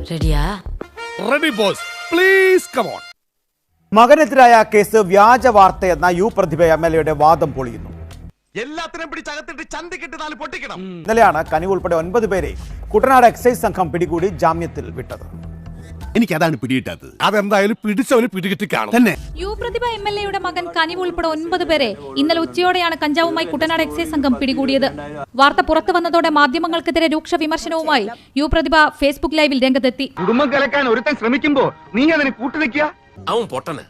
റെഡിയാ? Ready boss, please come on. മകനെതിരായ case വ്യാജ വാർത്തയെന്ന യു പ്രതിഭ MLA വാദം പൊളിയുന്നു. എല്ലാത്തിനും പിടിച്ചകത്തിട്ട് ചന്തിക്കിട്ട് നാല് പൊട്ടിക്കണം. ഇന്നലെയാണ് കനിവ് ഉൾപ്പെടെ 9 പേരെ കുട്ടനാട് എക്സൈസ് സംഘം പിടികൂടി ജാമ്യത്തിൽ വിട്ടത്. എനിക്ക് അതാണ് പിടികിട്ടാത്തത്. അതെന്തായാലും പിടിച്ചവന് പിടികിട്ടി കാണും തന്നെ. യു പ്രതിഭ MLA മകൻ കനിവ് ഉൾപ്പെടെ 9 പേരെ ഇന്നലെ ഉച്ചയോടെയാണ് കഞ്ചാവുമായി കുട്ടനാട് എക്സൈസ് സംഘം പിടികൂടിയത്. വാർത്ത പുറത്തു വന്നതോടെ മാധ്യമങ്ങൾക്കെതിരെ രൂക്ഷ വിമർശനവുമായി യു പ്രതിഭ ഫേസ്ബുക്ക് ലൈവിൽ രംഗത്തെത്തി. കുടുംബം കലക്കാൻ ഒരുത്തൻ ശ്രമിക്കുമ്പോ നീ അതിന് കൂട്ടുനിൽക്കുക. അവൻ പൊട്ടന്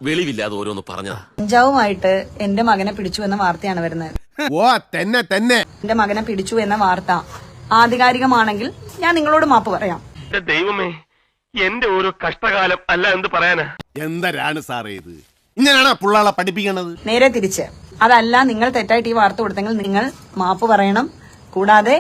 വെളിവില്ലാതെ ഓരോന്ന് പറഞ്ഞതാ. കഞ്ചാവുമായിട്ട് എന്റെ മകനെ പിടിച്ചു എന്ന വാർത്തയാണ് വരുന്നത്. ഓ തന്നെ തന്നെ എന്റെ മകനെ പിടിച്ചു എന്ന വാർത്ത ആധികാരികമാണെങ്കിൽ ഞാൻ നിങ്ങളോട് മാപ്പ് പറയാം. ദൈവമേ, എന്റെ ഓരോ കഷ്ടകാലം അല്ല എന്ത് പറയാനാ. എന്തരാണ് സാറേ ഇത്? ഇങ്ങനെയാണോ പിള്ളാളെ പഠിപ്പിക്കണത്? നേരെ തിരിച്ച് അതല്ല, നിങ്ങൾ തെറ്റായിട്ട് ഈ വാർത്ത കൊടുത്തെങ്കിൽ നിങ്ങൾ മാപ്പ് പറയണം. കൂടാതെ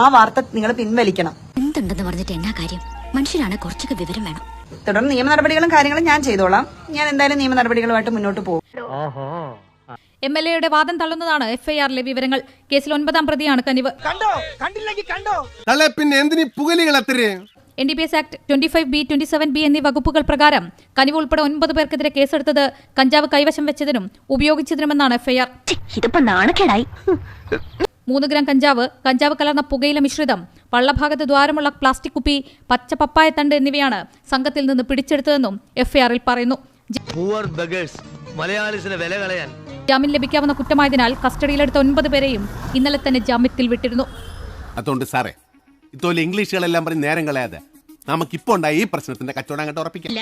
ആ വാർത്ത നിങ്ങൾ പിൻവലിക്കണം. എന്തുണ്ടെന്ന് പറഞ്ഞിട്ട് എന്നാ കാര്യം? മനുഷ്യരാണ്, കുറച്ചൊക്കെ വിവരം വേണം. തുടർന്ന് നിയമ നടപടികളും കാര്യങ്ങളും ഞാൻ ചെയ്തോളാം. ഞാൻ എന്തായാലും നിയമ നടപടികളുമായിട്ട് മുന്നോട്ട് പോകും. MLA വാദം തള്ളുന്നതാണ് FIR-ലെ വിവരങ്ങൾ. കേസിൽ 9ാം പ്രതിയാണ് കനിവ്. തള്ളെ പിന്നെ എന്തിനീ പുകലികൾ അത്രയും? NDPS ആക്ട് 25B, 27B എന്നീ വകുപ്പുകൾ പ്രകാരം കനിവ് ഉൾപ്പെടെ 9 പേർക്കെതിരെ കേസെടുത്തത് കഞ്ചാവ് കൈവശം വെച്ചതിനും ഉപയോഗിച്ചതിനുമെന്നാണ് FIR. ഇതിപ്പോ നാണക്കേടായി. 3 ഗ്രാം കഞ്ചാവ് കലർന്ന പുകയില മിശ്രിതം, പള്ളഭാഗത്ത് ദ്വാരമുള്ള പ്ലാസ്റ്റിക് കുപ്പി, പച്ച പപ്പായ തണ്ട് എന്നിവയാണ് സംഘത്തിൽ നിന്ന് പിടിച്ചെടുത്തതെന്നും FIR-ൽ പറയുന്നു. ജാമ്യം ലഭിക്കാവുന്ന കുറ്റമായതിനാൽ കസ്റ്റഡിയിലെടുത്ത 9 പേരെയും ഇന്നലെ തന്നെ ജാമ്യത്തിൽ വിട്ടിരുന്നു. അതുകൊണ്ട് സാറേ, ഇത്തോലെ ഇംഗ്ലീഷുകളെല്ലാം പറഞ്ഞ് നേരം കളയാതെ നമുക്കിപ്പോ ഉണ്ടായ ഈ പ്രശ്നത്തിന്റെ കച്ചവടം അങ്ങോട്ട് ഉറപ്പിക്കാം.